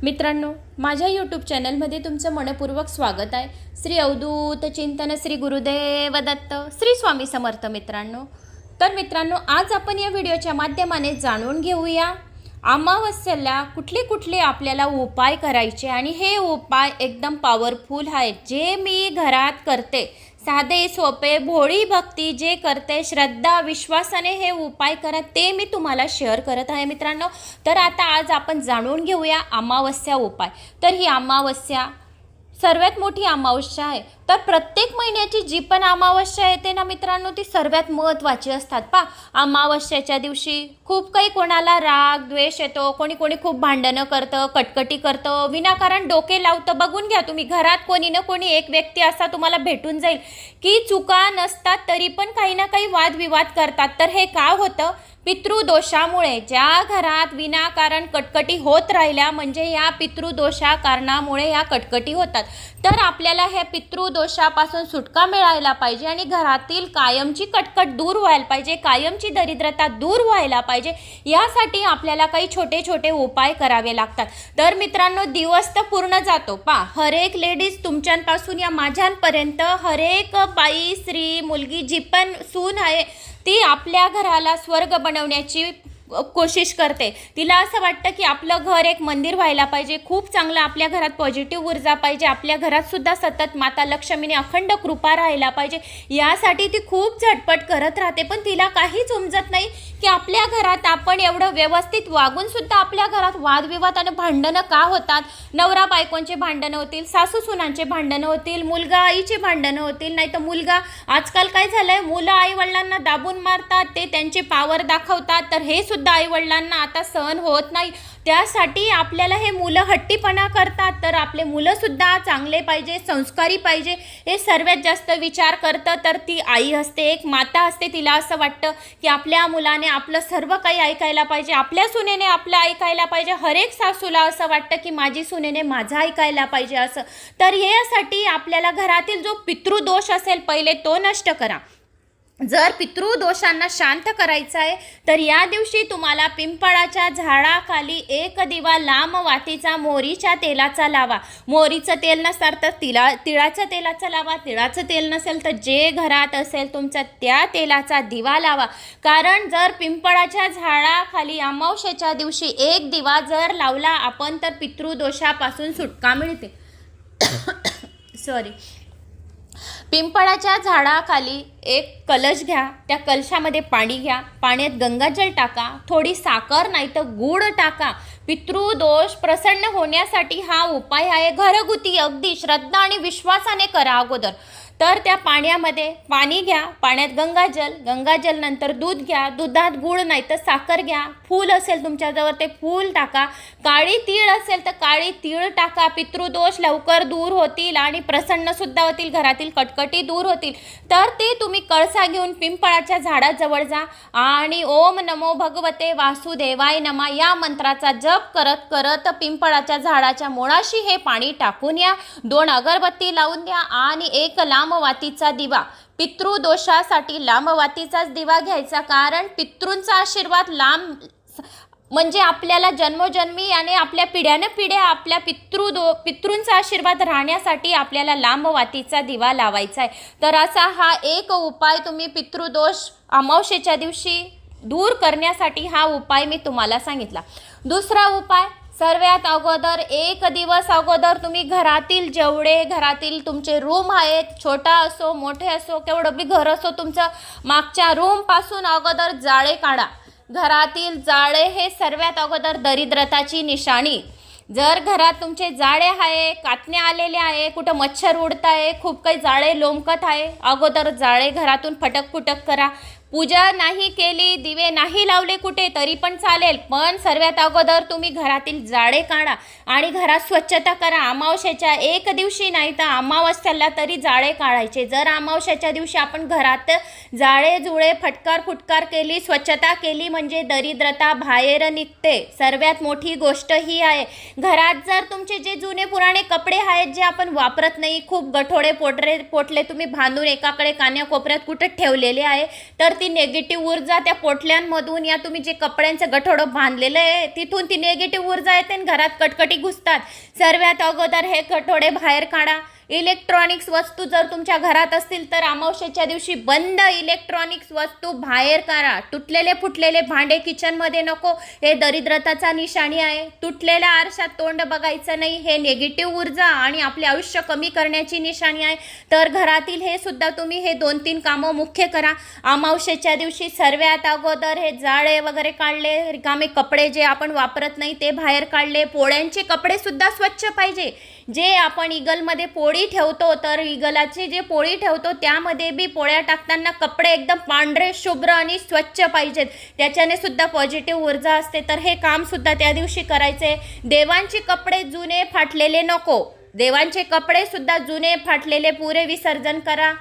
मित्रांनो, माझ्या यूट्यूब चॅनलमध्ये तुमचं मनपूर्वक स्वागत आहे। श्री अवधूत चिंतन श्री गुरुदेव दत्त श्री स्वामी समर्थ। मित्रांनो, आज आपण या व्हिडिओच्या माध्यमाने जाणून घेऊया अमावस्येला कुठले कुठले आपल्याला उपाय करायचे आणि हे उपाय एकदम पॉवरफुल आहेत, जे मी घरात करते। साधे सोपे भोळी भक्ती जे करते, श्रद्धा विश्वासाने हे उपाय करा, ते मी तुम्हाला शेअर करत आहे मित्रांनो। तर आता आज आपण जाणून घेऊया अमावस्या उपाय। तर ही अमावस्या सर्वात मोठी अमावस्या आहे। तर प्रत्येक महिन्याची जी पण अमावस्या येते ना मित्रांनो, ती सर्वात महत्त्वाची असतात। पा अमावस्याच्या दिवशी खूप काही कोणाला राग द्वेष येतो, कोणी कोणी खूप भांडणं करतं, कटकटी करतं, विनाकारण डोके लावतं। बघून घ्या तुम्ही, घरात कोणी ना कोणी एक व्यक्ती असा तुम्हाला भेटून जाईल की चुका नसतात तरी पण काही ना काही वादविवाद करतात। तर हे का होतं? पितृदोषामुळे। ज्या घरात विनाकारण कटकटी होत राहिल्या म्हणजे या पितृदोषा कारणामुळे या कटकटी होतात। तर आपल्याला ह्या पितृदोषापासून सुटका मिळायला पाहिजे आणि घरातील कायमची कटकट दूर व्हायला पाहिजे, कायमची दरिद्रता दूर व्हायला पाहिजे। यासाठी आपल्याला काही छोटे छोटे उपाय करावे लागतात। तर मित्रांनो, दिवस तर पूर्ण जातो। हर एक लेडीज तुमच्यापासून या माझ्यांपर्यंत हर एक बाई स्त्री मुलगी जी पण सून आहे ती आपल्या घराला स्वर्ग बनवण्याची कोशिश करते। तिला असं वाटतं की आपलं घर एक मंदिर व्हायला पाहिजे, खूप चांगलं आपल्या घरात पॉझिटिव्ह ऊर्जा पाहिजे, आपल्या घरात सुद्धा सतत माता लक्ष्मीने अखंड कृपा राहायला पाहिजे। यासाठी ती खूप झटपट करत राहते, पण तिला काहीच उमजत नाही की आपल्या घरात आपण एवढं व्यवस्थित वागून सुद्धा आपल्या घरात वादविवाद आणि भांडणं का होतात। नवरा बायकोंचे भांडणं होतील, सासू सुनांचे भांडणं होतील, मुलगा आईचे भांडणं होतील, नाही तर मुलगा, आजकाल काय झालंय, मुलं आई वडिलांना दाबून मारतात, ते त्यांची पावर दाखवतात। तर हे सुद्धा आई वडिलांना आता सहन होत नाही। त्यासाठी आपल्याला हे मुलं हट्टीपणा करतात, तर आपले मुलं सुद्धा चांगले पाहिजे, संस्कारी पाहिजे, हे सर्वात जास्त विचार करतं तर ती आई असते, एक माता असते। तिला असं वाटतं की आपल्या मुलाने आपलं सर्व काही ऐकायला पाहिजे, आपल्या सुनेने आपलं ऐकायला पाहिजे। हर एक सासूला असं वाटतं की माझी सुनेने माझं ऐकायला पाहिजे असं। तर यासाठी आपल्याला घरातील जो पितृदोष असेल पहिले तो नष्ट करा। जर पितृदोषांना शांत करायचं आहे तर या दिवशी तुम्हाला पिंपळाच्या झाडाखाली एक दिवा लांब वातीचा मोहरीच्या तेलाचा लावा। मोहरीचं तेल नसणार तर तिळाच्या तेलाचा लावा, तिळाचं तेल नसेल तर जे घरात असेल तुमचा त्या तेलाचा दिवा लावा। कारण जर पिंपळाच्या झाडाखाली अमावस्येच्या दिवशी एक दिवा जर लावला आपण तर पितृदोषापासून सुटका मिळते। पिंपळाच्या झाडाखाली एक कलश घ्या, त्या कलशामध्ये पाणी घ्या, पाण्यात गंगाजल टाका, थोडी साखर नाही तर गूळ टाका। पितृदोष प्रसन्न होण्यासाठी हा उपाय आहे, घरगुती अगदी श्रद्धा आणि विश्वासाने करा अगोदर। तर त्या पाण्यामध्ये पाणी घ्या, पाण्यात गंगाजल नंतर दूध घ्या, दुधात गूळ नाही तर साखर घ्या, फूल असेल तुमच्याजवळ ते फूल टाका, काळी तीळ असेल तर काळी तीळ टाका। पितृदोष लवकर दूर होतील आणि प्रसन्न सुद्धा होतील, घरातील कटकटी दूर होतील। तर ते तुम्ही कळसा घेऊन पिंपळाच्या झाडाजवळ जा आणि ओम नमो भगवते वासुदेवाय नमः या मंत्राचा जप करत करत पिंपळाच्या झाडाच्या मुळाशी हे पाणी टाकून या, 2 अगरबत्ती लावून द्या आणि एक लांब वातीचा दिवा। पितृदोषासाठी लांब वातीचाच दिवा घ्यायचा, कारण पितृंचा आशीर्वाद लांब म्हणजे आपल्याला जन्मोजन्मी आणि आपल्या पिढ्यानपिढ्या आपल्या पितृंचा आशीर्वाद राहण्यासाठी आपल्याला लांब वातीचा दिवा लावायचा आहे। तर असा हा एक उपाय तुम्ही पितृदोष अमावस्येच्या दिवशी दूर करण्यासाठी हा उपाय मी तुम्हाला सांगितला। दुसरा उपाय, सर्वात अगोदर एक दिवस अगोदर तुम्ही घरातील तुमचे रूम आहेत, छोटा असो मोठे असो केवढं बी घर असो तुमचं, मागच्या रूमपासून अगोदर जाळे काढा। घरातील जाळे हे सर्वात अगोदर दरिद्रताची निशाणी। जर घरात तुमचे जाळे आहे, कातण्या आलेल्या आहे, कुठं मच्छर उडत आहे, खूप काही जाळे लोंबकत आहे, अगोदर जाळे घरातून फटक करा। पूजा नाही केली, दिवे नाही लावले कुठे तरी पण चालेल, पण सर्वात अगोदर तुम्ही घरातील जाळे काढा आणि घरात स्वच्छता करा। अमावस्येच्या एक दिवशी नाही तर अमावस्याला तरी जाळे काढायचे। जर अमावस्येच्या दिवशी आपण घरात जाळे जुळे फुटकार केली, स्वच्छता केली म्हणजे दरिद्रता बाहेर निघते। सर्वात मोठी गोष्ट ही आहे। घरात जर तुमचे जे जुने पुराणे कपडे आहेत जे आपण वापरत नाही, खूप गठोडे पोटले तुम्ही बांधून एकाकडे कान्याकोपऱ्यात कुठे ठेवलेले आहे, तर ती निगेटिव्ह ऊर्जा त्या पोटल्यांमधून या तुम्ही जे कपड्यांचं गठोडं बांधलेलं आहे तिथून ती निगेटिव्ह ऊर्जा येते आणि घरात कटकटी घुसतात. सर्वात अगोदर हे गठोडे बाहेर काढा. इलेक्ट्रॉनिक्स वस्तू जर तुमच्या घरात असतील तर अमावस्येच्या दिवशी बंद इलेक्ट्रॉनिक्स वस्तू बाहेर काढा. तुटलेले फुटलेले भांडे किचनमध्ये नको, हे दरिद्रताचा निशाणी आहे. तुटलेल्या आरशात तोंड बघायचं नाही, हे निगेटिव्ह ऊर्जा आणि आपले आयुष्य कमी करण्याची निशाणी आहे. तर घरातील हे सुद्धा तुम्ही हे 2-3 कामं मुख्य करा. अमावस्येच्या दिवशी सर्वात अगोदर हे जाळे वगैरे काढले, रिकामे कपडे जे आपण वापरत नाही ते बाहेर काढले. पोळ्यांचे कपडे सुद्धा स्वच्छ पाहिजे. जे आपण इगलमध्ये पोळी ठेवतो तर इगलाची जे पोळी ठेवतो त्यामध्ये बी पोळ्या टाकताना कपडे एकदम पांढरे शुभ्र आणि स्वच्छ पाहिजेत. त्याच्याने सुद्धा पॉझिटिव्ह ऊर्जा असते. तर हे काम सुद्धा त्या दिवशी करायचे. देवांचे कपडे जुने फाटलेले नको. देवांचे कपडे सुद्धा जुने फाटलेले पुरे विसर्जन करा.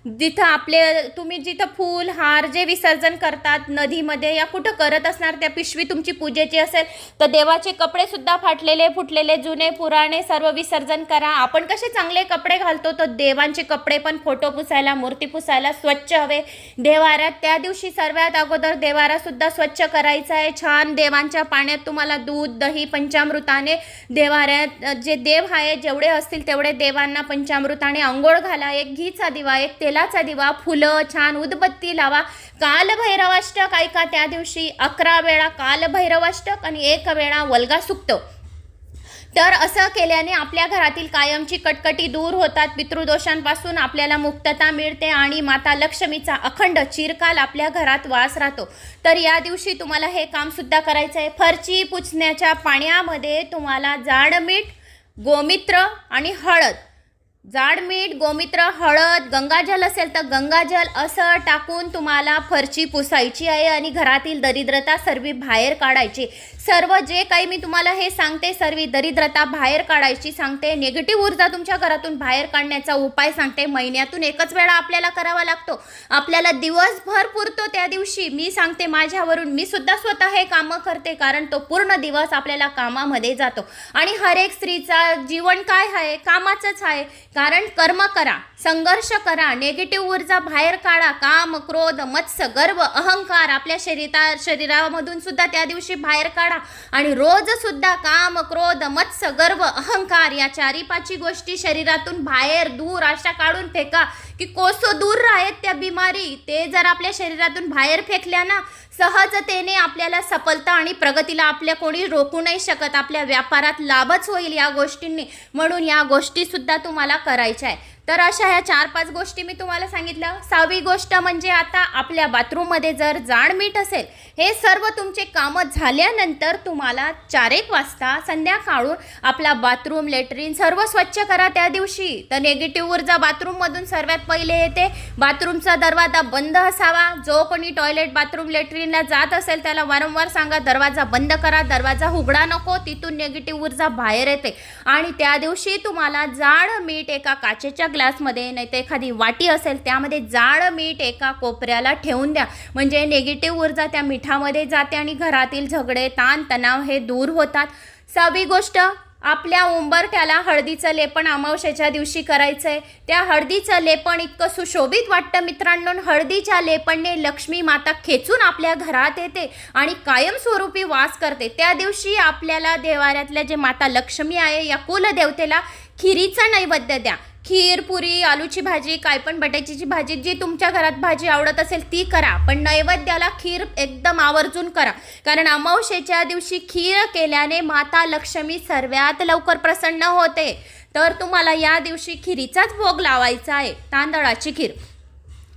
जिथं आपले तुम्ही जिथं फूल हार जे विसर्जन करतात नदीमध्ये या कुठं करत असणार, त्या पिशवी तुमची पूजेची असेल तर देवाचे कपडे सुद्धा फाटलेले फुटलेले जुने पुराणे सर्व विसर्जन करा. आपण कसे चांगले कपडे घालतो तर देवांचे कपडे पण फोटो पुसायला मूर्ती पुसायला स्वच्छ हवे. देवाऱ्यात त्या दिवशी सर्वात अगोदर देवारा सुद्धा स्वच्छ करायचा आहे. छान देवांच्या पाण्यात तुम्हाला दूध दही पंचामृताने देवाऱ्यात जे देव आहे जेवढे असतील तेवढे देवांना पंचामृताने अंघोळ घाला. एक घीचा दिवा, एक तेलाचा दिवा, फुलं, छान उदबत्ती लावा. कालभैरवाष्टक ऐका. त्या दिवशी 11 वेळा कालभैरवाष्टक आणि 1 वेळा वल्गा सुक्त. तर असं केल्याने आपल्या घरातील कायमची कटकटी दूर होतात. पितृदोषांपासून आपल्याला मुक्तता मिळते आणि माता लक्ष्मीचा अखंड चिरकाल आपल्या घरात वास राहतो. तर या दिवशी तुम्हाला हे काम सुद्धा करायचं आहे. फरची पुसण्याच्या पाण्यामध्ये तुम्हाला जाड मीठ, गोमित्र आणि हळद, जाड मीठ, गोमित्र, हळद, गंगाजल असेल तर गंगाजल असं टाकून तुम्हाला फरची पुसायची आहे आणि घरातील दरिद्रता सर्व बाहेर काढायची. सर्व जे काही मी तुम्हाला हे सांगते सर्व दरिद्रता बाहेर काढायची सांगते. निगेटिव्ह ऊर्जा तुमच्या घरातून बाहेर काढण्याचा उपाय सांगते. महिन्यातून एकच वेळा आपल्याला करावा लागतो. आपल्याला दिवसभर पुरतो त्या दिवशी. मी सांगते माझ्यावरून, मी सुद्धा स्वतः हे कामं करते कारण तो पूर्ण दिवस आपल्याला कामामध्ये जातो. आणि हर एक स्त्रीचा जीवन काय आहे? कामाचंच आहे. कारण कर्म करा, संघर्ष करा, निगेटिव्ह ऊर्जा बाहेर काढा. काम, क्रोध, मत्स्य, गर्व, अहंकार आपल्या शरीरामधून सुद्धा त्या दिवशी बाहेर काढा. आणि रोज सुद्धा काम, क्रोध, मत्स्य, गर्व, अहंकार या 4-5 गोष्टी शरीरातून बाहेर दूर अशा काढून फेका की कोसो दूर राहत त्या बिमारी. ते जर आपल्या शरीरातून बाहेर फेकल्या ना सहजतेने आपल्याला सफलता आणि प्रगतीला आपल्या कोणी रोखू नाही शकत. आपल्या व्यापारात लाभच होईल या गोष्टींनी. म्हणून या गोष्टी सुद्धा तुम्हाला करायच्या आहे. तर अशा ह्या 4-5 गोष्टी मी तुम्हाला सांगितलं. 6वी गोष्ट म्हणजे आता आपल्या बाथरूममध्ये जर जाड मीठ असेल, हे सर्व तुमचे कामं झाल्यानंतर तुम्हाला 4-1 वाजता संध्याकाळून आपला बाथरूम लेट्रिन सर्व स्वच्छ करा त्या दिवशी. तर निगेटिव्ह ऊर्जा बाथरूममधून सर्वात पहिले येते. बाथरूमचा दरवाजा बंद असावा. जो कोणी टॉयलेट बाथरूम लेट्रिनला जात असेल त्याला वारंवार सांगा दरवाजा बंद करा, दरवाजा उघडा नको, तिथून निगेटिव्ह ऊर्जा बाहेर येते. आणि त्या दिवशी तुम्हाला जाड मीठ एका काचेच्या ग्लासमध्ये नाही तर एखादी वाटी असेल त्यामध्ये जाड मीठ एका कोपऱ्याला ठेवून द्या. म्हणजे निगेटिव्ह ऊर्जा त्या मिठामध्ये जाते आणि घरातील झगडे ताण तणाव हे दूर होतात. 6वी गोष्ट, आपल्या उंबरठ्याला हळदीचं लेपन अमावस्येच्या दिवशी करायचं आहे. त्या हळदीचं लेपन इतकं सुशोभित वाटतं मित्रांनो. हळदीच्या लेपनने लक्ष्मी माता खेचून आपल्या घरात येते आणि कायमस्वरूपी वास करते. त्या दिवशी आपल्याला देवाऱ्यातल्या जे माता लक्ष्मी आहे या कुलदेवतेला खिरीचा नैवेद्य द्या. खीर, पुरी, आलूची भाजी, काय पण बटाट्याची भाजी, जी तुमच्या घरात भाजी आवडत असेल ती करा. पण नैवेद्याला खीर एकदम आवर्जून करा. कारण अमावस्येच्या दिवशी खीर केल्याने माता लक्ष्मी सर्वात लवकर प्रसन्न होते. तर तुम्हाला या दिवशी खिरीचाच भोग लावायचा आहे, तांदळाची खीर.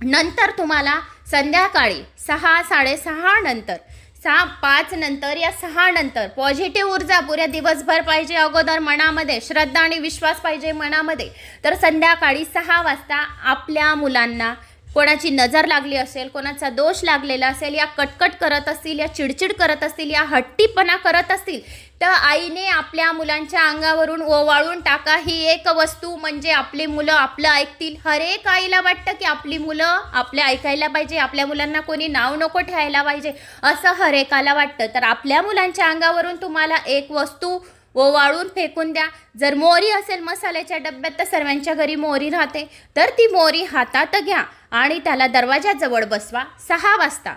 नंतर तुम्हाला संध्याकाळी 6-6:30 नंतर 6-5 नंतर या 6 नंतर पॉझिटिव्ह ऊर्जा पुऱ्या दिवसभर पाहिजे. अगोदर मनामध्ये श्रद्धा आणि विश्वास पाहिजे मनामध्ये. तर संध्याकाळी 6 वाजता आपल्या मुलांना कोणाची नजर लागली असेल, कोणाचा दोष लागलेला असेल, या कटकट करत असतील, या चिडचिड करत असतील, या हट्टीपणा करत असतील तर आईने आपल्या मुलांच्या अंगावरून ओवाळून टाका. ही एक वस्तू म्हणजे आपली मुलं आपलं ऐकतील. हर एक आईला वाटतं की आपली मुलं आपल्या ऐकायला पाहिजे, आपल्या मुलांना कोणी नाव नको ठेवायला पाहिजे असं हर एकाला वाटतं. तर आपल्या मुलांच्या अंगावरून तुम्हाला एक वस्तू ओवाळून फेकून द्या. जर मोहरी असेल मसाल्याच्या डब्यात तर सर्वांच्या घरी मोहरी राहते, तर ती मोहरी हातात घ्या आणि त्याला दरवाजाजवळ बसवा 6 वाजता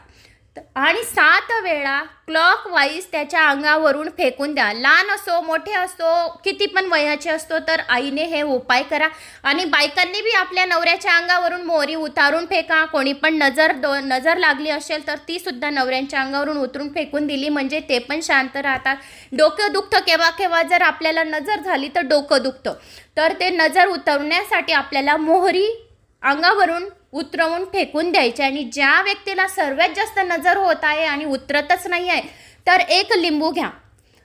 आणि 7 वेळा क्लॉकवाईज त्याच्या अंगावरून फेकून द्या. लहान असो मोठे असो किती पण वयाचे असतो तर आईने हे उपाय करा. आणि बायकांनी बी आपल्या नवऱ्याच्या अंगावरून मोहरी उतारून फेका. कोणी पण नजर लागली असेल तर ती सुद्धा नवऱ्यांच्या अंगावरून उतरून फेकून दिली म्हणजे ते पण शांत राहतात. डोकं दुखतं केव्हा केव्हा, जर आपल्याला नजर झाली तर डोकं दुखतं, तर ते नजर उतरवण्यासाठी आपल्याला मोहरी अंगावरून उतरवून फेकून द्यायचे. आणि ज्या व्यक्तीला सर्वात जास्त नजर होत आहे आणि उतरतच नाही आहे तर 1 लिंबू घ्या.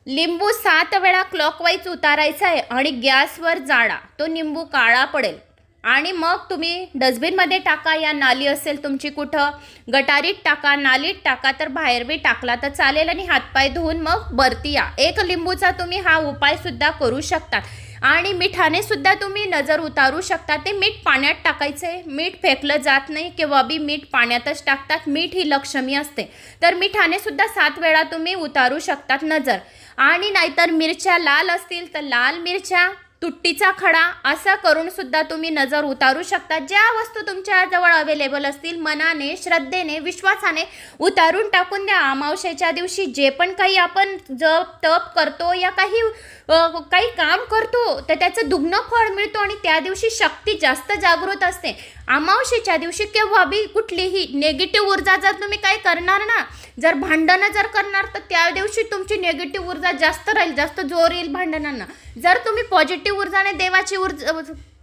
लिंबू 7 वेळा क्लॉकवाईज उतारायचा आहे आणि गॅसवर जाळा. तो लिंबू काळा पडेल आणि मग तुम्ही डस्टबिनमध्ये टाका, या नाली असेल तुमची कुठं गटारीत टाका, नालीत टाका, तर बाहेर बी टाकला तर चालेल. आणि हातपाय धुवून मग वरती या. 1 लिंबूचा तुम्ही हा उपायसुद्धा करू शकता. आणि मिठाने सुद्धा तुम्ही नजर उतारू शकता. ते मीठ पाण्यात टाकायचं आहे. मीठ फेकलं जात नाही, किंवा बी मीठ पाण्यातच टाकतात. मीठ ही लक्ष्मी असते, तर मिठाने सुद्धा 7 वेळा तुम्ही उतारू शकतात नजर. आणि नाहीतर मिरच्या लाल असतील तर लाल मिरच्या, तुट्टीचा खडा असं करून सुद्धा तुम्ही नजर उतारू शकता. ज्या वस्तू तुमच्याजवळ अवेलेबल असतील मनाने, श्रद्धेने, विश्वासाने उतारून टाकून द्या. अमावस्येच्या दिवशी जे पण काही आपण जप तप करतो या काही काम करतो तर त्याचं दुग्न फळ मिळतो आणि त्या दिवशी शक्ती जास्त जागृत असते. अमावस्येच्या दिवशी केव्हा बी कुठलीही नेगेटिव्ह ऊर्जा जर तुम्ही काही करणार ना, जर भांडणं जर करणार तर त्या दिवशी तुमची नेगेटिव्ह ऊर्जा जास्त राहील, जास्त जोर येईल भांडणांना. जर तुम्ही पॉझिटिव्ह ऊर्जाने देवाची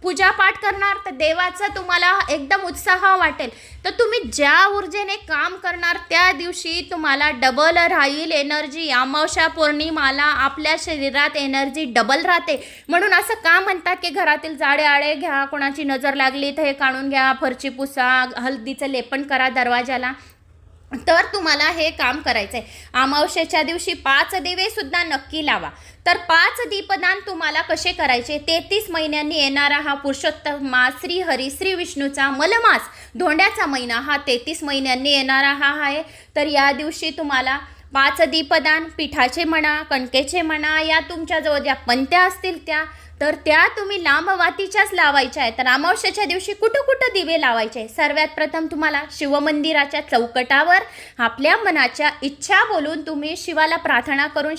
पूजापाठ करणार तर देवाचा तुम्हाला एकदम उत्साह वाटेल. तर तुम्ही ज्या ऊर्जेने काम करणार त्या दिवशी तुम्हाला डबल राहील एनर्जी. अमावस्या पौर्णिमाला आपल्या शरीरात एनर्जी डबल राहते. म्हणून असं का म्हणतात की घरातील जाडे आळे घ्या, कोणाची नजर लागली तर हे काढून घ्या, फरची पुसा, हळदीचं लेपन करा दरवाजाला, तर तुम्हाला हे काम करायचं आहे. अमावस्येच्या दिवशी 5 दिवे सुद्धा नक्की लावा. तर 5 दीपदान तुम्हाला कसे करायचे, 33 महिन्यांनी येणारा हा पुरुषोत्तम मास, श्री हरी श्री विष्णूचा मलमास, धोंड्याचा महिना हा 33 महिन्यांनी येणारा हा आहे. तर या दिवशी तुम्हाला 5 दीपदान, पिठाचे म्हणा, कणकेचे म्हणा, या तुमच्याजवळ ज्या पंत्या असतील तर त्या तुम्ही लांब वातीच्याच लावायच्या आहे. तर अमावस्येच्या दिवशी कुठं कुठं दिवे लावायचे. सर्वात प्रथम तुम्हाला शिवमंदिराच्या चौकटावर आपल्या मनाच्या इच्छा बोलून तुम्ही शिवाला प्रार्थना करून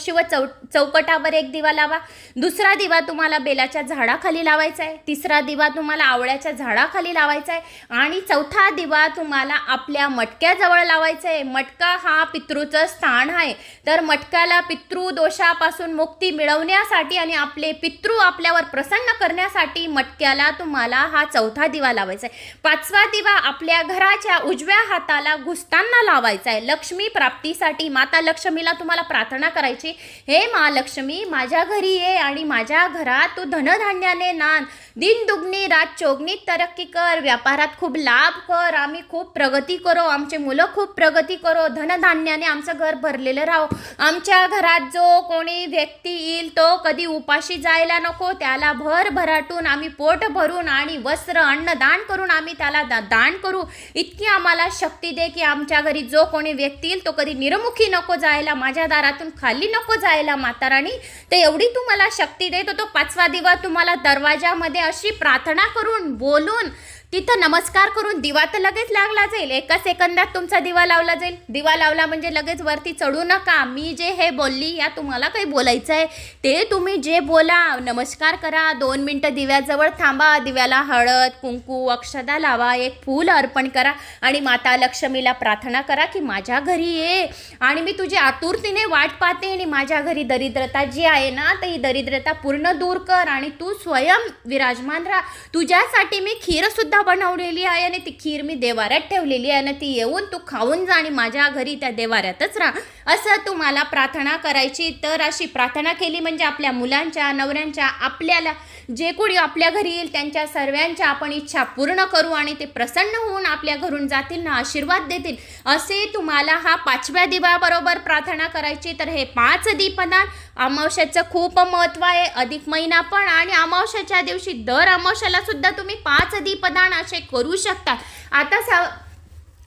चौकटावर 1 दिवा लावा. दुसरा दिवा तुम्हाला बेलाच्या झाडाखाली लावायचा आहे. तिसरा दिवा तुम्हाला आवळ्याच्या झाडाखाली लावायचा आहे. आणि चौथा दिवा तुम्हाला आपल्या मटक्याजवळ लावायचा आहे. मटका हा पितृचं स्थान आहे, तर मटक्याला पितृदोषापासून मुक्ती मिळवण्यासाठी आणि आपले पितृ आपल्यावर प्रसन्न करण्यासाठी मटक्याला तुम्हाला हा चौथा दिवा लावायचा आहे. 5वा दिवा आपल्या घराच्या उजव्या हाताला घुसताना लावायचा आहे. लक्ष्मी प्राप्तीसाठी माता लक्ष्मीला तुम्हाला प्रार्थना करायची, हे महालक्ष्मी माझ्या घरी ये आणि माझ्या घरात तू धनधान्याने नांद, दिन दुगणी रात चौगणी तरक्की कर, व्यापारात खूप लाभ कर, आम्ही खूप प्रगती करो, आमचे मुलं खूप प्रगती करो, धनधान्याने आमचं घर भरलेलं राहो, आमच्या घरात जो कोणी व्यक्ती येईल तो कधी उपाशी जायला नको, त्याला भरभराटून आम्ही पोट भरून आणि वस्त्र अन्नदान करून आम्ही त्याला दान करू. इतकी आम्हाला शक्ती दे की आमच्या घरी जो कोणी व्यक्ती येईल तो कधी निर्मुखी नको जायला, माझ्या दारातून खाली नको जायला माता राणी. तर एवढी तुम्हाला शक्ती दे. तो 5वा दिवा तुम्हाला दरवाजामध्ये अशी प्रार्थना करून बोलून तिथं नमस्कार करून दिवा तर लगेच लागला जाईल. 1 सेकंदात तुमचा दिवा लावला जाईल. दिवा लावला म्हणजे लगेच वरती चढू नका. मी जे हे बोलली या तुम्हाला काही बोलायचं आहे ते तुम्ही जे बोला, नमस्कार करा, 2 मिनटं दिव्याजवळ थांबा, दिव्याला हळद कुंकू अक्षदा लावा, 1 फूल अर्पण करा आणि माता लक्ष्मीला प्रार्थना करा की माझ्या घरी ये आणि मी तुझी आतुरतेने वाट पाहते आणि माझ्या घरी दरिद्रता जी आहे ना तर ही दरिद्रता पूर्ण दूर कर आणि तू स्वयं विराजमान राहा. तुझ्यासाठी मी खीर सुद्धा बनवलेली आहे आणि ती खीर मी देवाऱ्यात ठेवलेली आहे आणि ती येऊन तू खाऊन जा आणि माझ्या घरी त्या देवाऱ्यातच राहा, असं तुम्हाला प्रार्थना करायची. तर अशी प्रार्थना केली म्हणजे आपल्या मुलांच्या, नवऱ्यांच्या, आपल्याला जे कोणी आपल्या घरी येईल त्यांच्या सर्वांच्या आपण इच्छा पूर्ण करू आणि ते प्रसन्न होऊन आपल्या घरून जातील ना, आशीर्वाद देतील. असे तुम्हाला हा 5व्या दिव्याबरोबर प्रार्थना करायची. तर हे 5 दीपदान अमावस्याचं खूप महत्त्व आहे. अधिक महिना पण आणि अमावस्याच्या दिवशी दर अमावस्याला सुद्धा तुम्ही 5 दीपदान असे करू शकता. आता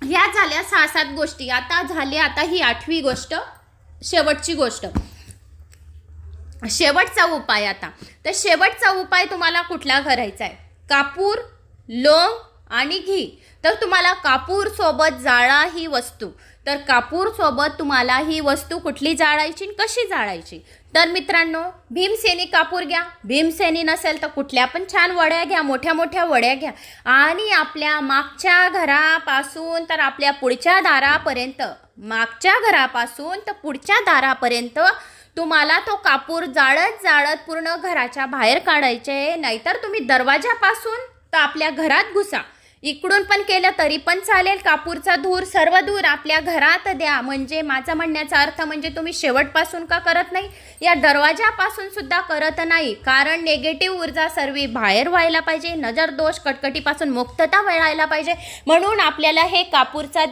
ह्या झाल्या 6-7 गोष्टी. आता ही 8वी गोष्ट, शेवटची गोष्ट. शेवटचा उपाय आता. तर शेवटचा उपाय तुम्हाला कुठला करायचा आहे? कापूर, लवंग आणि घी. तर तुम्हाला कापूर सोबत जाळा ही वस्तू. तर कापूर सोबत तुम्हाला ही वस्तू कुठली जाळायची आणि कशी जाळायची? तर मित्रांनो, भीमसेनी कापूर घ्या. भीमसेनी नसेल तर कुठल्या पण छान वड्या घ्या, मोठ्या मोठ्या वड्या घ्या आणि आपल्या मागच्या घरापासून तर आपल्या पुढच्या दारापर्यंत, मागच्या घरापासून तर पुढच्या दारापर्यंत तुम्हाला तो कापूर जाळत जाळत पूर्ण घराच्या बाहेर काढायचे. नाहीतर तुम्ही दरवाजापासून तर आपल्या घरात घुसा. इकडून पण केलं तरी पण चालेल. कापूरचा धूर सर्व दूर आपल्या घरात द्या. म्हणजे माझा म्हणण्याचा अर्थ म्हणजे तुम्ही शेवटपासून का करत नाही, या दरवाजापासून सुद्धा करत नाही. कारण नेगेटिव्ह ऊर्जा सर्व बाहेर व्हायला पाहिजे, नजर दोष कटकटीपासून मुक्तता मिळायला पाहिजे. म्हणून आपल्याला हे कापूरचा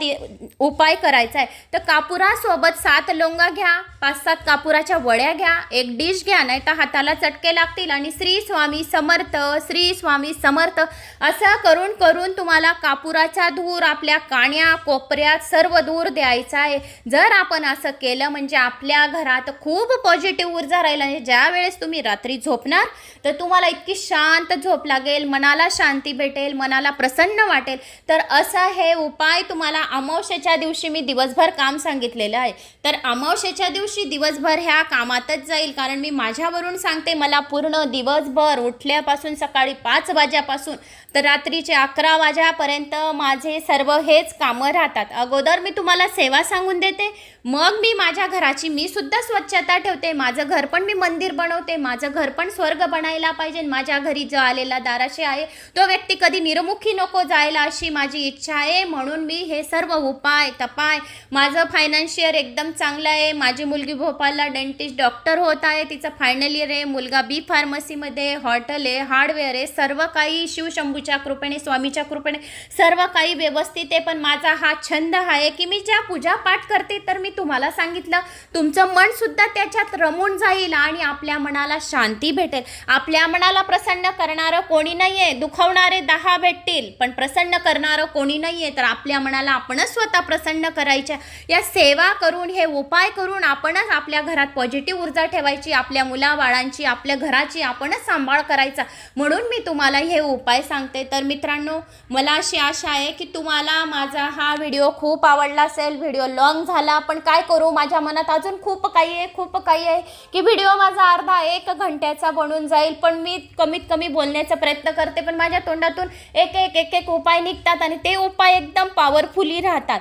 उपाय करायचा आहे. तर कापुरासोबत 7 लवंगा घ्या, 5-7 कापुराच्या वड्या घ्या, एक डिश घ्या, नाही तर हाताला चटके लागतील, आणि श्री स्वामी समर्थ, श्री स्वामी समर्थ असं करून करून तुम्हाला कापुराचा धूर आपल्या काण्या कोपऱ्यात सर्व दूर द्यायचा आहे. जर आपण असं केलं म्हणजे आपल्या घरात खूप पॉझिटिव्ह ऊर्जा राहील. आणि ज्या वेळेस तुम्ही रात्री झोपणार तर तुम्हाला इतकी शांत झोप लागेल, मनाला शांती भेटेल, मनाला प्रसन्न वाटेल. तर असं हे उपाय तुम्हाला अमावस्येच्या दिवशी मी दिवसभर काम सांगितलेलं आहे. तर अमावस्येच्या दिवशी दिवसभर ह्या कामातच जाईल. कारण मी माझ्यावरून सांगते, मला पूर्ण दिवसभर उठल्यापासून सकाळी 5 वाजेपासून तर रात्रीचे 11 वाजेपर्यंत माझे सर्व हेच कामं राहतात. अगोदर मी तुम्हाला सेवा सांगून देते, मग मी माझ्या घराची मी सुद्धा स्वच्छता ठेवते. माझं घर पण मी मंदिर बनवते. माझं घर पण स्वर्ग बनायला पाहिजे. माझ्या घरी जो आलेला दाराशी आहे तो व्यक्ती कधी निर्मुखी नको जायला, अशी माझी इच्छा आहे. म्हणून मी हे सर्व उपाय तपाय. माझं फायनान्शियल एकदम चांगलं आहे. माझी मुलगी भोपाळला डेंटिस्ट डॉक्टर होत आहे, तिचं फायनल इयर आहे. मुलगा बी फार्मसीमध्ये, हॉटेल आहे, हार्डवेअर आहे. सर्व काही शिवशंभूच्या कृपेने, स्वामीच्या कृपेने सर्व काही व्यवस्थित आहे. पण माझा हा छंद आहे की मी ज्या पूजा पाठ करते, तर मी तुम्हाला सांगितलं तुमचं मन सुद्धा त्याच्यात रमून जाईल आणि आपल्या मनाला शांती भेटेल. आपल्या मनाला प्रसन्न करणारं कोणी नाही आहे. दुखवणारे 10 भेटतील पण प्रसन्न करणारं कोणी नाही आहे. तर आपल्या मनाला आपणच स्वतः प्रसन्न करायच्या. या सेवा करून, हे उपाय करून आपणच आपल्या घरात पॉझिटिव्ह ऊर्जा ठेवायची. आपल्या मुलाबाळांची, आपल्या घराची आपणच सांभाळ करायचा. म्हणून मी तुम्हाला हे उपाय सांगते. तर मित्रांनो, मला अशी आशा आहे की तुम्हाला माझा हा व्हिडिओ खूप आवडला असेल. व्हिडिओ लॉंग झाला पण काय करू, माझ्या मनात अजून खूप काही आहे की व्हिडिओ माझा अर्धा 1 घंट्याचा बनून जाईल. पण मी कमीत कमी बोलण्याचा प्रयत्न करते, पण माझ्या तोंडातून एक उपाय निघतात आणि ते उपाय एकदम पॉवरफुली राहतात.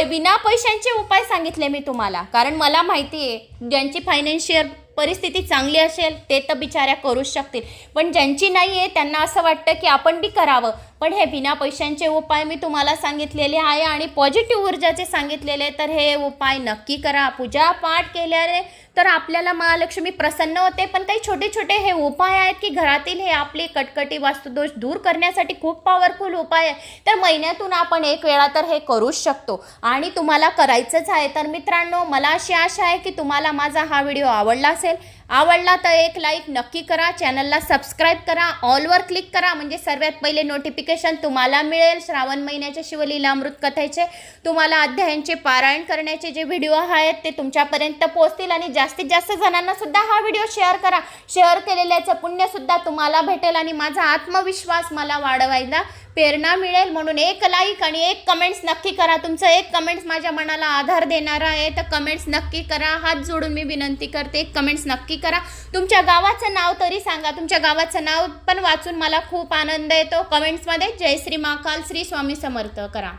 बिना पैशांचे उपाय सांगितले मी तुम्हाला, कारण मला माहिती आहे ज्यांची फायनान्शियल परिस्थिती चांगली असेल ते तर बिचाऱ्या करूच शकतील, पण ज्यांची नाही आहे त्यांना असं वाटतं की आपण बी करावं. पण हे बिना पैशांचे उपाय मी तुम्हाला सांगितलेले आहे आणि पॉझिटिव्ह ऊर्जाचे सांगितलेले. तर हे उपाय नक्की करा. पूजा पाठ केल्याने तर आपल्याला महालक्ष्मी प्रसन्न होते. पण काही छोटे छोटे हे उपाय आहेत की घरातील हे आपले कटकटी वास्तुदोष दूर करण्यासाठी खूप पॉवरफुल उपाय आहे. तर महिन्यातून आपण 1 वेळा तर हे करूच शकतो आणि तुम्हाला करायचंच आहे. तर मित्रांनो, मला अशी आशा आहे की तुम्हाला माझा हा व्हिडिओ आवडला असेल. आवडला तर एक लाईक नक्की करा. चॅनलला सबस्क्राईब करा, ऑलवर क्लिक करा, म्हणजे सर्वात पहिले नोटिफिकेशन तुम्हाला मिळेल. श्रावण महिन्याच्या शिवलीला अमृत कथेचे, तुम्हाला अध्यायांचे पारायण करण्याचे जे व्हिडिओ आहेत ते तुमच्यापर्यंत पोहोचतील. आणि जास्तीत जास्त जणांना सुद्धा हा व्हिडिओ शेअर करा. शेअर केलेल्याचं पुण्यसुद्धा तुम्हाला भेटेल आणि माझा आत्मविश्वास मला वाढवायला प्रेरणा मिळेल. म्हणून एक लाईक आणि एक कमेंट्स नक्की करा. तुमचं एक कमेंट्स माझ्या मनाला आधार देणारा आहे. तर कमेंट्स नक्की करा. हात जोडून मी विनंती करते, एक कमेंट्स नक्की करा. तुमच्या गावाचं नाव तरी सांगा. तुमच्या गावाचं नाव पण वाचून मला खूप आनंद येतो. कमेंट्समध्ये जय श्री महाकाल, श्री स्वामी समर्थ करा.